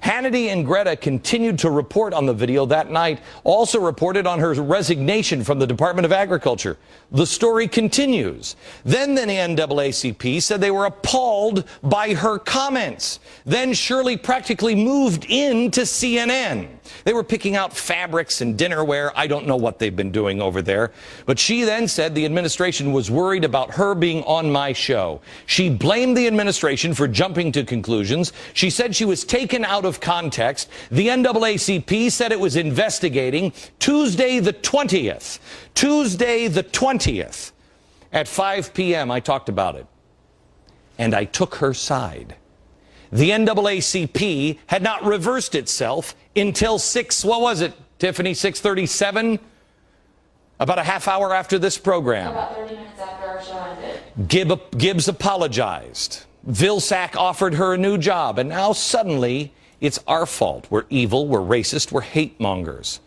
Hannity and Greta continued to report on the video that night, also reported on her resignation from the Department of Agriculture. The story continues. Then the NAACP said they were appalled by her comments. Then Shirley practically moved into CNN. They were picking out fabrics and dinnerware. I don't know what they've been doing over there. But she then said the administration was worried about her being on my show. She blamed the administration for jumping to conclusions. She said she was taken out of context. The NAACP said it was investigating. Tuesday the 20th at 5 p.m. I talked about it. And I took her side. The NAACP had not reversed itself until 6:37? About a half hour after this program. About 30 minutes after our show ended. Gibbs apologized. Vilsack offered her a new job. And now suddenly it's our fault. We're evil, we're racist, we're hate mongers.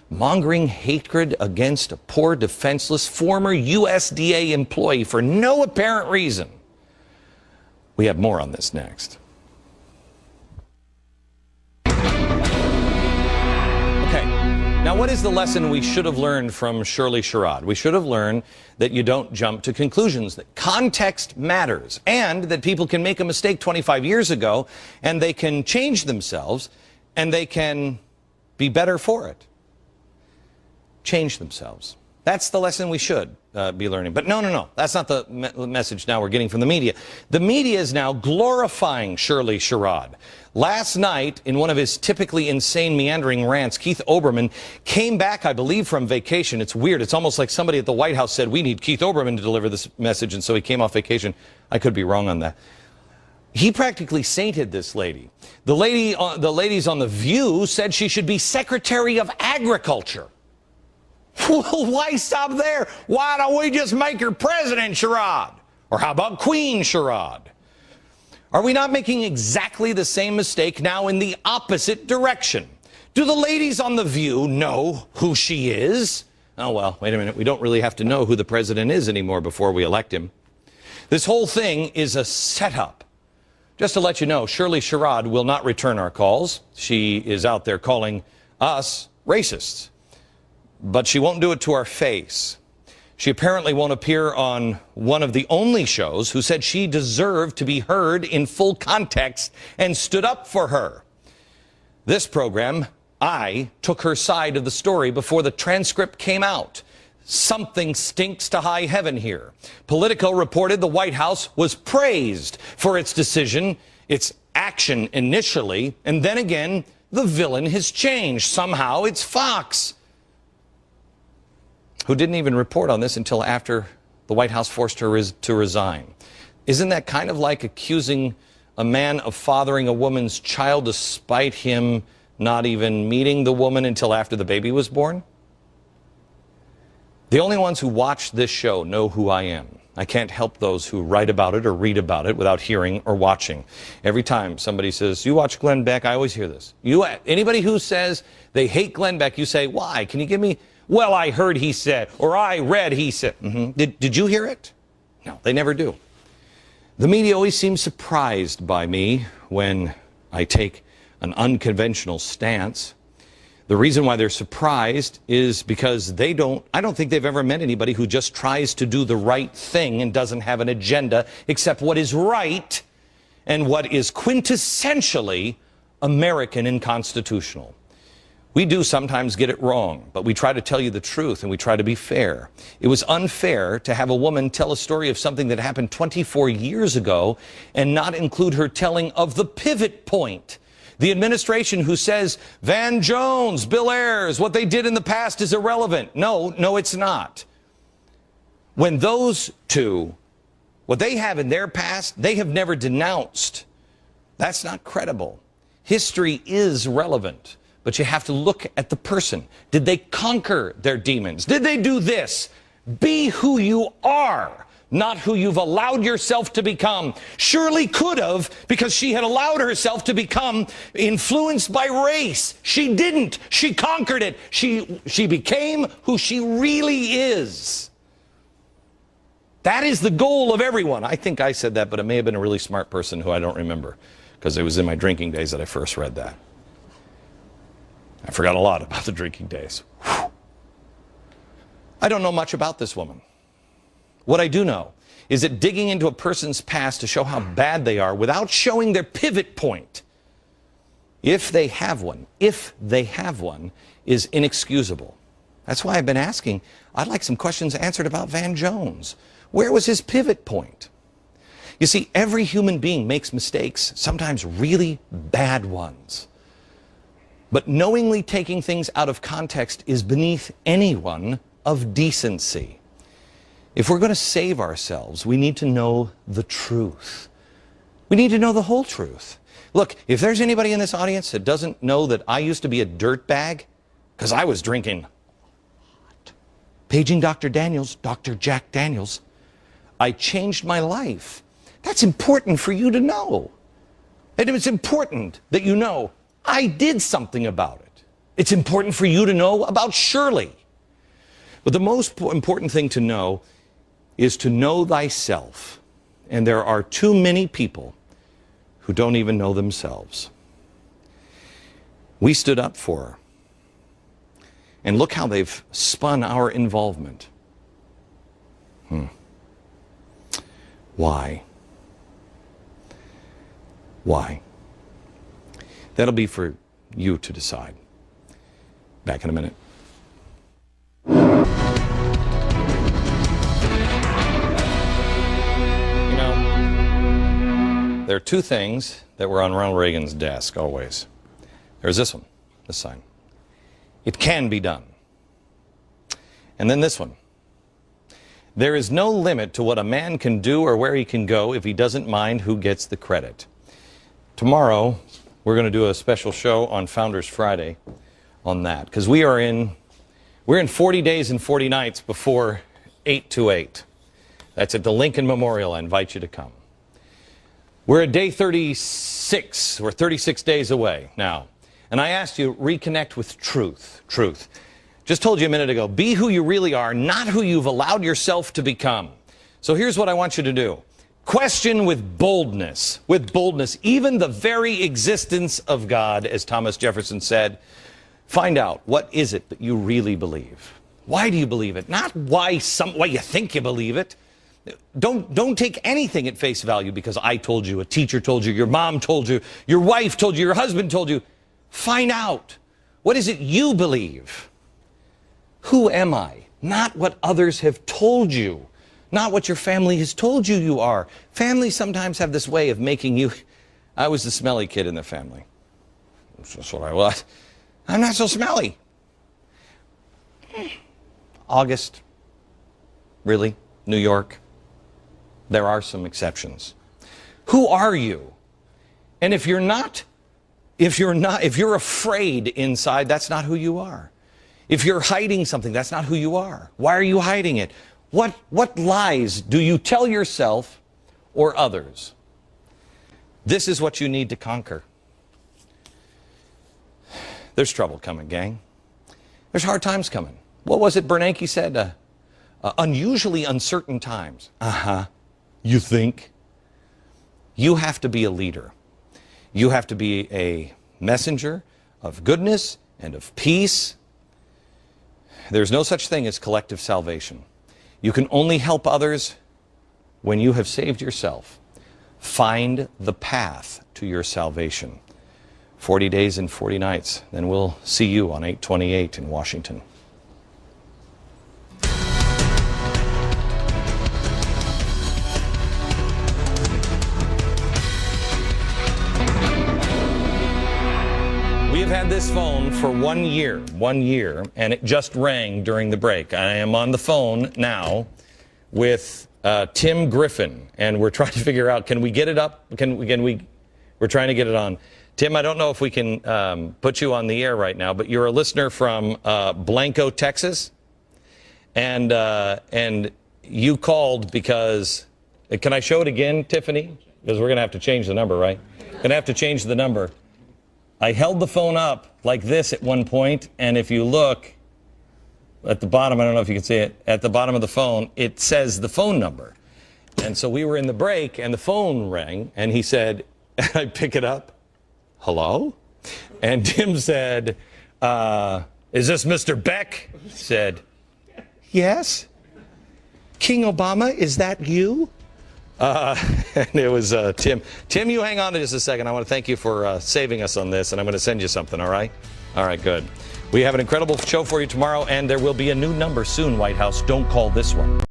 Mongering hatred against a poor, defenseless former USDA employee for no apparent reason. We have more on this next. Now, what is the lesson we should have learned from Shirley Sherrod? We should have learned that you don't jump to conclusions, that context matters, and that people can make a mistake 25 years ago, and they can change themselves, and they can be better for it. Change themselves. That's the lesson we should be learning. But no. That's not the message now we're getting from the media. The media is now glorifying Shirley Sherrod. Last night, in one of his typically insane, meandering rants, Keith Olbermann came back, I believe, from vacation. It's weird. It's almost like somebody at the White House said, we need Keith Olbermann to deliver this message, and so he came off vacation. I could be wrong on that. He practically sainted this lady. The ladies on The View said she should be Secretary of Agriculture. Well, why stop there? Why don't we just make her President Sherrod? Or how about Queen Sherrod? Are we not making exactly the same mistake now in the opposite direction? Do the ladies on The View know who she is? Oh, well, wait a minute. We don't really have to know who the president is anymore before we elect him. This whole thing is a setup. Just to let you know, Shirley Sherrod will not return our calls. She is out there calling us racists. But she won't do it to our face. She apparently won't appear on one of the only shows who said she deserved to be heard in full context and stood up for her. This program, I took her side of the story before the transcript came out. Something stinks to high heaven here. Politico reported the White House was praised for its decision, its action initially, and then again, the villain has changed. Somehow it's Fox, who didn't even report on this until after the White House forced her to resign. Isn't that kind of like accusing a man of fathering a woman's child despite him not even meeting the woman until after the baby was born? The only ones who watch this show know who I am. I can't help those who write about it or read about it without hearing or watching. Every time somebody says, you watch Glenn Beck, I always hear this. Anybody who says they hate Glenn Beck, you say, why? Can you give me... Well, I heard he said, or I read he said. Did you hear it? No, they never do. The media always seems surprised by me when I take an unconventional stance. The reason why they're surprised is because I don't think they've ever met anybody who just tries to do the right thing and doesn't have an agenda except what is right and what is quintessentially American and constitutional. We do sometimes get it wrong, but we try to tell you the truth and we try to be fair. It was unfair to have a woman tell a story of something that happened 24 years ago and not include her telling of the pivot point. The administration who says, Van Jones, Bill Ayers, what they did in the past is irrelevant. No, it's not. When those two, what they have in their past, they have never denounced. That's not credible. History is relevant. But you have to look at the person. Did they conquer their demons? Did they do this? Be who you are, not who you've allowed yourself to become. Shirley could have, because she had allowed herself to become influenced by race. She didn't. She conquered it. She became who she really is. That is the goal of everyone. I think I said that, but it may have been a really smart person who I don't remember, because it was in my drinking days that I first read that. I forgot a lot about the drinking days. Whew. I don't know much about this woman. What I do know is that digging into a person's past to show how bad they are without showing their pivot point, if they have one, is inexcusable. That's why I've been asking, I'd like some questions answered about Van Jones. Where was his pivot point? You see, every human being makes mistakes, sometimes really bad ones. But knowingly taking things out of context is beneath anyone of decency. If we're going to save ourselves, we need to know the truth. We need to know the whole truth. Look, if there's anybody in this audience that doesn't know that I used to be a dirtbag because I was drinking, paging Dr. Daniels, Dr. Jack Daniels, I changed my life. That's important for you to know. And it's important that you know I did something about it. It's important for you to know about Shirley. But the most important thing to know is to know thyself. And there are too many people who don't even know themselves. We stood up for her. And look how they've spun our involvement. Why? Why? That'll be for you to decide. Back in a minute. You know, there are two things that were on Ronald Reagan's desk always. There's this one, this sign. It can be done. And then this one. There is no limit to what a man can do or where he can go if he doesn't mind who gets the credit. Tomorrow, we're going to do a special show on Founders Friday on that, because we're in 40 days and 40 nights before 828. That's at the Lincoln Memorial. I invite you to come. We're at day 36. We're 36 days away now. And I asked you, reconnect with truth. Truth. Just told you a minute ago, be who you really are, not who you've allowed yourself to become. So here's what I want you to do. Question with boldness, even the very existence of God, as Thomas Jefferson said. Find out, what is it that you really believe? Why do you believe it? Not why you think you believe it. Don't take anything at face value because I told you, a teacher told you, your mom told you, your wife told you, your husband told you. Find out, what is it you believe? Who am I? Not what others have told you. Not what your family has told you you are. Families sometimes have this way of making you... I was the smelly kid in the family. That's what I was. I'm not so smelly. August. Really? New York? There are some exceptions. Who are you? And if you're afraid inside, that's not who you are. If you're hiding something, that's not who you are. Why are you hiding it? What lies do you tell yourself or others? This is what you need to conquer. There's trouble coming, gang. There's hard times coming. What was it Bernanke said? Unusually uncertain times. You think? You have to be a leader. You have to be a messenger of goodness and of peace. There's no such thing as collective salvation. You can only help others when you have saved yourself. Find the path to your salvation. 40 days and 40 nights. Then we'll see you on 8/28 in Washington. We have had this phone for 1 year, and it just rang during the break. I am on the phone now with Tim Griffin, and we're trying to figure out, can we get it up? We're trying to get it on. Tim, I don't know if we can put you on the air right now, but you're a listener from Blanco, Texas, and you called because, can I show it again, Tiffany? Because we're going to have to change the number, right? Going to have to change the number. I held the phone up like this at one point, and if you look at the bottom, I don't know if you can see it, at the bottom of the phone, it says the phone number. And so we were in the break, and the phone rang, and he said, I pick it up, hello? And Tim said, Is this Mr. Beck? Said, yes. King Obama, is that you? And it was Tim. Tim, you hang on to just a second. I want to thank you for saving us on this, and I'm going to send you something, all right? All right, good. We have an incredible show for you tomorrow, and there will be a new number soon, White House. Don't call this one.